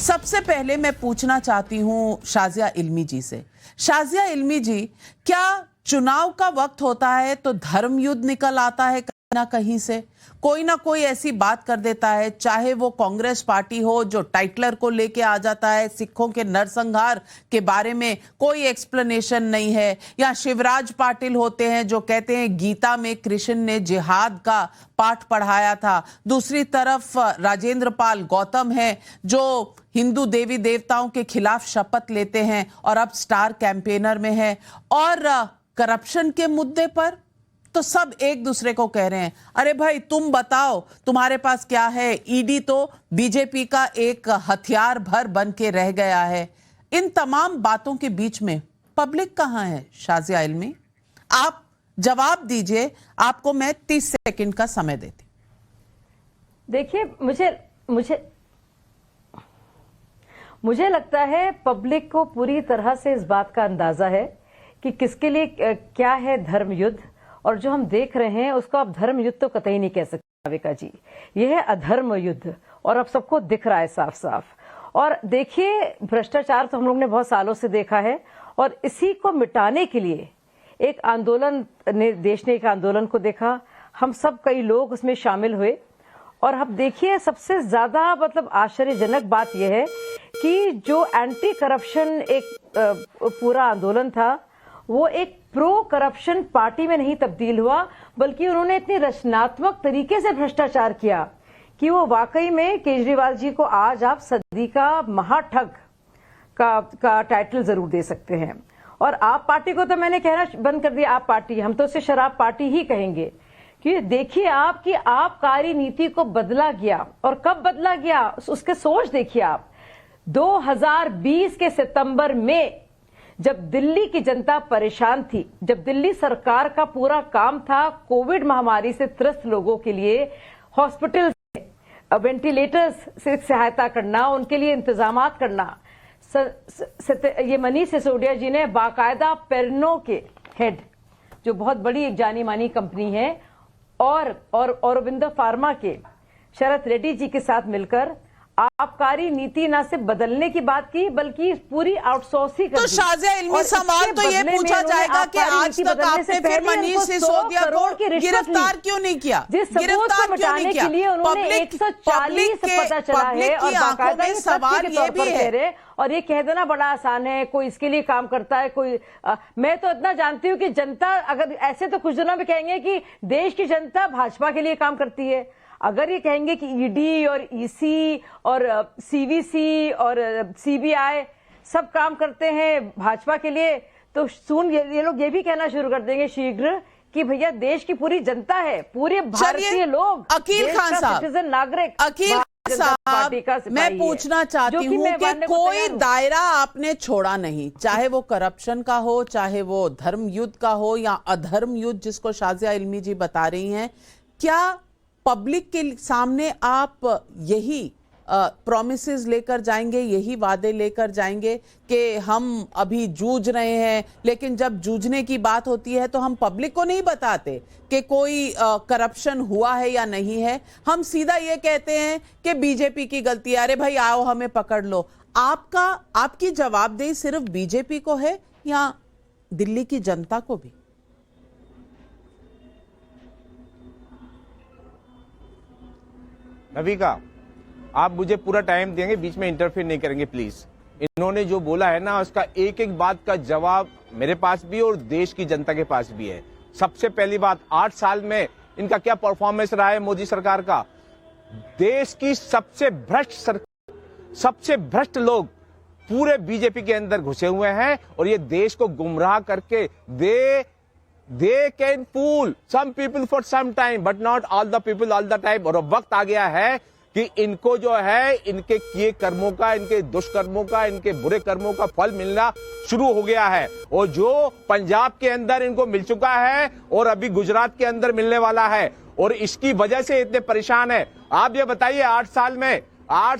सबसे पहले मैं पूछना चाहती हूं शाजिया इल्मी जी से। शाजिया इल्मी जी, क्या चुनाव का वक्त होता है तो धर्म युद्ध निकल आता है कहीं ना कहीं से? कोई ना कोई ऐसी बात कर देता है, चाहे वो कांग्रेस पार्टी हो जो टाइटलर को लेके आ जाता है, सिखों के नरसंहार के बारे में कोई एक्सप्लेनेशन नहीं है, या शिवराज पाटिल होते हैं जो कहते हैं गीता में कृष्ण ने जिहाद का पाठ पढ़ाया था। दूसरी तरफ राजेंद्र पाल गौतम है जो हिंदू देवी देवताओं के खिलाफ शपथ लेते हैं और अब स्टार कैंपेनर में है। और करप्शन के मुद्दे पर तो सब एक दूसरे को कह रहे हैं, अरे भाई तुम बताओ तुम्हारे पास क्या है। ईडी तो बीजेपी का एक हथियार भर बन के रह गया है। इन तमाम बातों के बीच में पब्लिक कहां है? शाजिया इल्मी, आप जवाब दीजिए, आपको मैं 30 सेकंड का समय देती। देखिए, मुझे लगता है पब्लिक को पूरी तरह से इस बात का अंदाजा है कि किसके लिए क्या है धर्म युद्ध, और जो हम देख रहे हैं उसको आप धर्म युद्ध तो कतई नहीं कह सकते भाविका जी, यह है अधर्म युद्ध, और अब सबको दिख रहा है साफ साफ। और देखिए, भ्रष्टाचार तो हम लोग ने बहुत सालों से देखा है, और इसी को मिटाने के लिए एक आंदोलन ने, देश ने एक आंदोलन को देखा, हम सब कई लोग उसमें शामिल हुए। और अब देखिए, सबसे ज्यादा मतलब आश्चर्यजनक बात यह है कि जो एंटी करप्शन एक पूरा आंदोलन था, वो एक प्रो करप्शन पार्टी में नहीं तब्दील हुआ, बल्कि उन्होंने इतनी रचनात्मक तरीके से भ्रष्टाचार किया कि वो वाकई में केजरीवाल जी को आज आप सदी का महाठग का टाइटल जरूर दे सकते हैं। और आप पार्टी को तो मैंने कहना बंद कर दिया, आप पार्टी, हम तो उसे शराब पार्टी ही कहेंगे। कि देखिए आप कि आबकारी नीति को बदला गया, और कब बदला गया उसके सोच देखिए आप। 2020 के सितंबर में जब दिल्ली की जनता परेशान थी, जब दिल्ली सरकार का पूरा काम था कोविड महामारी से त्रस्त लोगों के लिए हॉस्पिटल में वेंटिलेटर्स से सहायता करना, उनके लिए इंतजामात करना, ये मनीष सिसोदिया जी ने बाकायदा पेरनो के हेड, जो बहुत बड़ी एक जानी मानी कंपनी है, और औरोबिंदो फार्मा के शरद रेड्डी जी के साथ मिलकर आबकारी नीति न सिर्फ बदलने की बात की, बल्कि पूरी आउटसोर्सिंग कर दी। तो शाजिया इल्मी, सवाल तो ये पूछा जाएगा कि आज तक आपने फिर मनीष सिसोदिया को गिरफ्तार क्यों नहीं किया? गिरफ्तार क्यों नहीं किया? लिए उन्होंने 140 पता चला है, और बाकायदा सवाल ये भी है। और ये कह देना बड़ा आसान है, कोई इसके लिए काम करता है, कोई मैं तो इतना जानती हूं कि जनता, अगर ऐसे तो कुछ दिनों में कहेंगे कि देश की जनता भाजपा के लिए काम करती है। अगर ये कहेंगे कि ईडी और ईसी और सीवीसी और सीबीआई सब काम करते हैं भाजपा के लिए, तो सुन ये लोग ये भी कहना शुरू कर देंगे शीघ्र कि भैया देश की पूरी जनता है, पूरे भारतीय लोग, अकील खान साहब, सिटीजन नागरिक, अकील साहब, मैं पूछना चाहती हूँ कि कोई दायरा आपने छोड़ा नहीं, चाहे वो करप्शन का हो, चाहे वो धर्म युद्ध का हो, या अधर्म युद्ध जिसको शाजिया इल्मी जी बता रही हैं। क्या पब्लिक के सामने आप यही प्रॉमिसेस लेकर जाएंगे, यही वादे लेकर जाएंगे कि हम अभी जूझ रहे हैं, लेकिन जब जूझने की बात होती है तो हम पब्लिक को नहीं बताते कि कोई करप्शन हुआ है या नहीं है? हम सीधा ये कहते हैं कि बीजेपी की गलती है, अरे भाई आओ हमें पकड़ लो। आपकी जवाबदेही सिर्फ बीजेपी को है या दिल्ली की जनता को भी? रविका, आप मुझे पूरा टाइम देंगे, बीच में इंटरफेयर नहीं करेंगे प्लीज। इन्होंने जो बोला है ना, उसका एक एक बात का जवाब मेरे पास भी और देश की जनता के पास भी है। सबसे पहली बात, 8 साल में इनका क्या परफॉर्मेंस रहा है मोदी सरकार का? देश की सबसे भ्रष्ट लोग पूरे बीजेपी के अंदर घुसे हुए हैं, और ये देश को गुमराह करके they can fool some people for some time but not all the people all the time। और अब वक्त आ गया है कि इनको जो है इनके किए कर्मों का, इनके दुष्कर्मों का, इनके बुरे कर्मों का फल मिलना शुरू हो गया है। और जो पंजाब के अंदर इनको मिल चुका है और अभी गुजरात के अंदर मिलने वाला है, और इसकी वजह से इतने परेशान है। आप ये बताइए, 8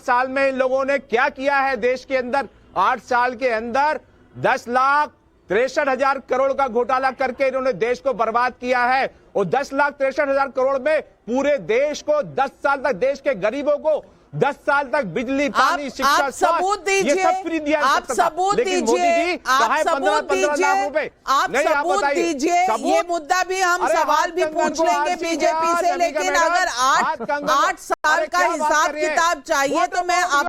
साल में इन लोगों ने क्या किया है देश के अंदर? 8 साल के अंदर 10,63,000 करोड़ का घोटाला करके इन्होंने देश को बर्बाद किया है, और 10,63,000 करोड़ में पूरे देश को 10 साल तक देश के गरीबों को 10 साल तक बिजली, पानी, शिक्षा, आप सबूत स्वास्थ्य, ये दीजिए, सब फ्री दिया जा आप सकता था। सबूत लेकिन मोदी दीजिए, जी कहा है 15-15 लाख रुपए। आप नहीं, सबूत बताइए। दीजिए, सबूत? ये मुद्दा भी हम अरे सवाल हाथ भी कंगन पूछ को लेंगे आरसी बीजेपी किया, से, नबी का लेकिन मैडम, अगर हाथ कंगन को- 8 साल अरे का क्या बात हिसाब कर रही है? किताब चाहिए वो तो मैं मोदी आप